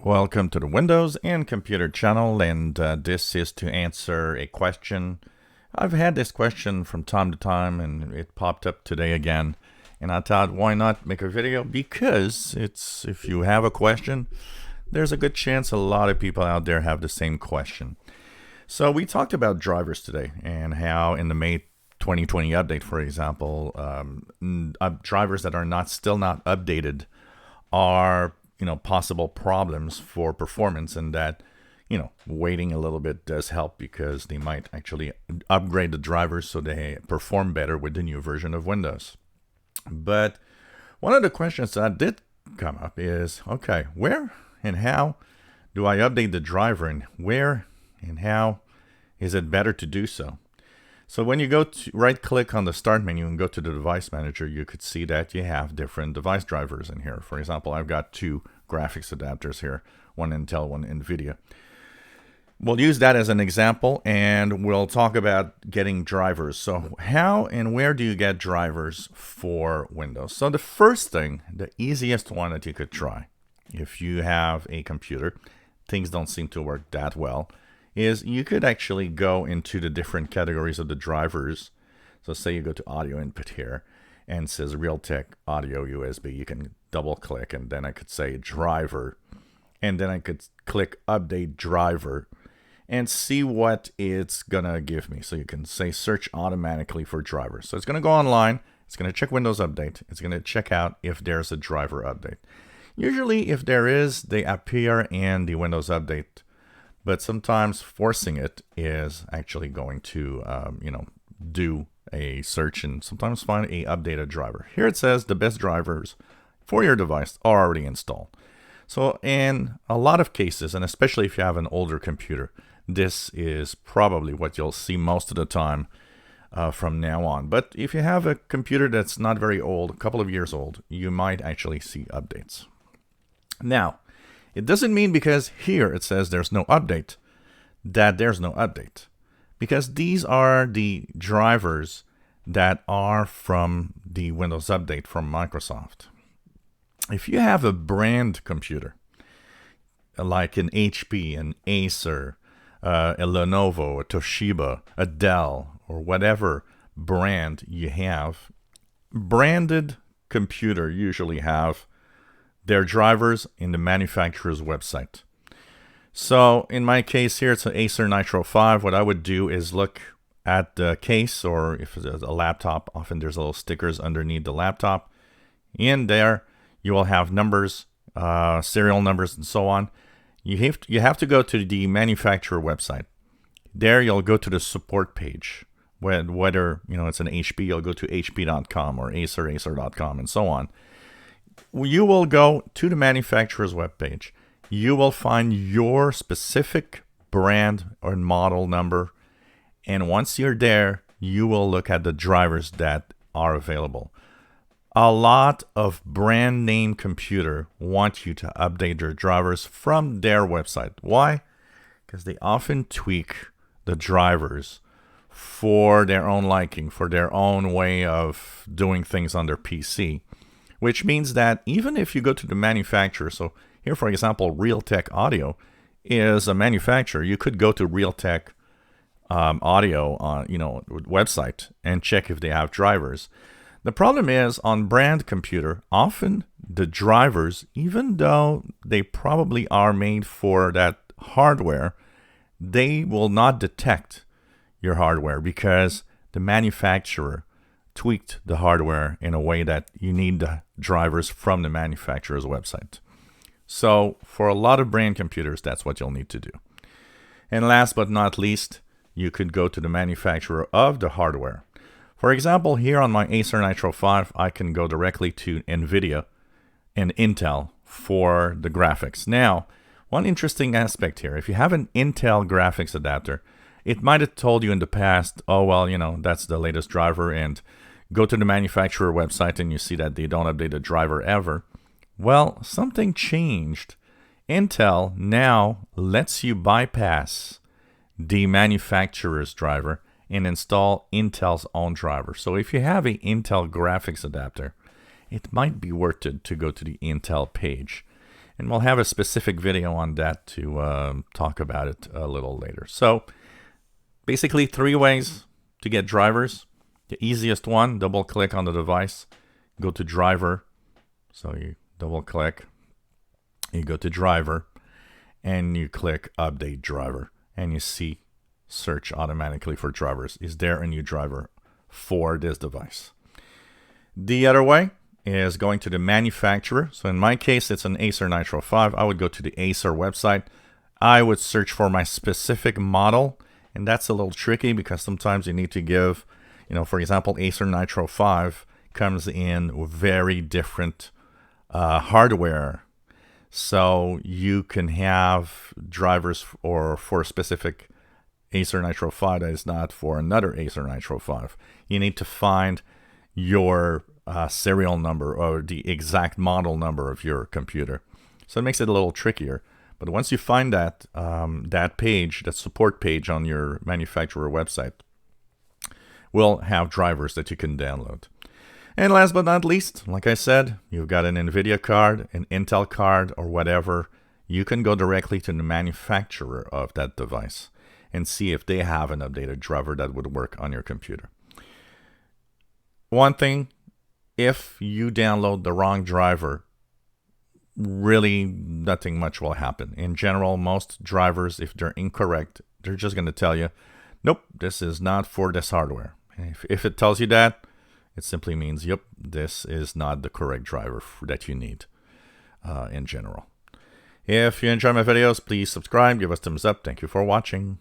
Welcome to the Windows and Computer channel, and this is to answer a question. I've had this question from time to time, and it popped up today again. And I thought, why not make a video? Because if you have a question, there's a good chance a lot of people out there have the same question. So we talked about drivers today and how in the May 2020 update, for example, drivers that are still not updated are possible problems for performance, and that waiting a little bit does help because they might actually upgrade the drivers so they perform better with the new version of Windows. But one of the questions that did come up is, okay, where and how do I update the driver, and where and how is it better to do so? So when you go to right click on the start menu and go to the device manager, you could see that you have different device drivers in here. For example, I've got two graphics adapters here, one Intel, one NVIDIA. We'll use that as an example, and we'll talk about getting drivers. So how and where do you get drivers for Windows? So the first thing, the easiest one that you could try, if you have a computer, things don't seem to work that well, is you could actually go into the different categories of the drivers. So say you go to audio input here and it says Realtek audio USB. You can double click, and then I could say driver, and then I could click update driver and see what it's gonna give me. So you can say search automatically for drivers. So it's gonna go online, it's gonna check Windows Update, it's gonna check out if there's a driver update. Usually if there is, they appear in the Windows Update, but sometimes forcing it is actually going to, do a search and sometimes find a updated driver. Here it says the best drivers for your device are already installed. So in a lot of cases, and especially if you have an older computer, this is probably what you'll see most of the time from now on. But if you have a computer that's not very old, a couple of years old, you might actually see updates. Now, it doesn't mean because here it says there's no update that there's no update, because these are the drivers that are from the Windows Update from Microsoft. If you have a brand computer, like an HP, an Acer, a Lenovo, a Toshiba, a Dell, or whatever brand you have, branded computer usually have their drivers in the manufacturer's website. So in my case here, it's an Acer Nitro 5. What I would do is look at the case, or if it's a laptop, often there's little stickers underneath the laptop. In there, you will have numbers, serial numbers, and so on. You have to go to the manufacturer website. There, you'll go to the support page. Whether it's an HP, you'll go to hp.com or acer.com, and so on. You will go to the manufacturer's webpage. You will find your specific brand or model number, and once you're there, you will look at the drivers that are available. A lot of brand name computer want you to update their drivers from their website. Why? Because they often tweak the drivers for their own liking, for their own way of doing things on their PC. Which means that even if you go to the manufacturer, so here, for example, Realtek Audio is a manufacturer. You could go to Realtek Audio website and check if they have drivers. The problem is on brand computer, often the drivers, even though they probably are made for that hardware, they will not detect your hardware because the manufacturer tweaked the hardware in a way that you need the drivers from the manufacturer's website. So for a lot of brand computers, that's what you'll need to do. And last but not least, you could go to the manufacturer of the hardware. For example, here on my Acer Nitro 5, I can go directly to NVIDIA and Intel for the graphics. Now, one interesting aspect here, if you have an Intel graphics adapter, it might have told you in the past, oh, well, that's the latest driver, and go to the manufacturer website and you see that they don't update the driver ever. Well, something changed. Intel now lets you bypass the manufacturer's driver and install Intel's own driver. So if you have an Intel graphics adapter, it might be worth it to go to the Intel page And we'll have a specific video on that to talk about it a little later. So basically 3 ways to get drivers. The easiest one, double click on the device, go to driver. So you double click, you go to driver, and you click update driver, and you see search automatically for drivers. Is there a new driver for this device? The other way is going to the manufacturer. So in my case, it's an Acer Nitro 5. I would go to the Acer website. I would search for my specific model, and that's a little tricky because sometimes you need to give, for example, Acer Nitro 5 comes in very different hardware. So you can have drivers for a specific Acer Nitro 5 that is not for another Acer Nitro 5. You need to find your serial number or the exact model number of your computer. So it makes it a little trickier. But once you find that, that page, that support page on your manufacturer website, will have drivers that you can download. And last but not least, like I said, you've got an NVIDIA card, an Intel card, or whatever. You can go directly to the manufacturer of that device and see if they have an updated driver that would work on your computer. One thing, if you download the wrong driver, really nothing much will happen. In general, most drivers, if they're incorrect, they're just going to tell you, nope, this is not for this hardware. If it tells you that, it simply means, yep, this is not the correct driver that you need in general. If you enjoy my videos, please subscribe, give us a thumbs up. Thank you for watching.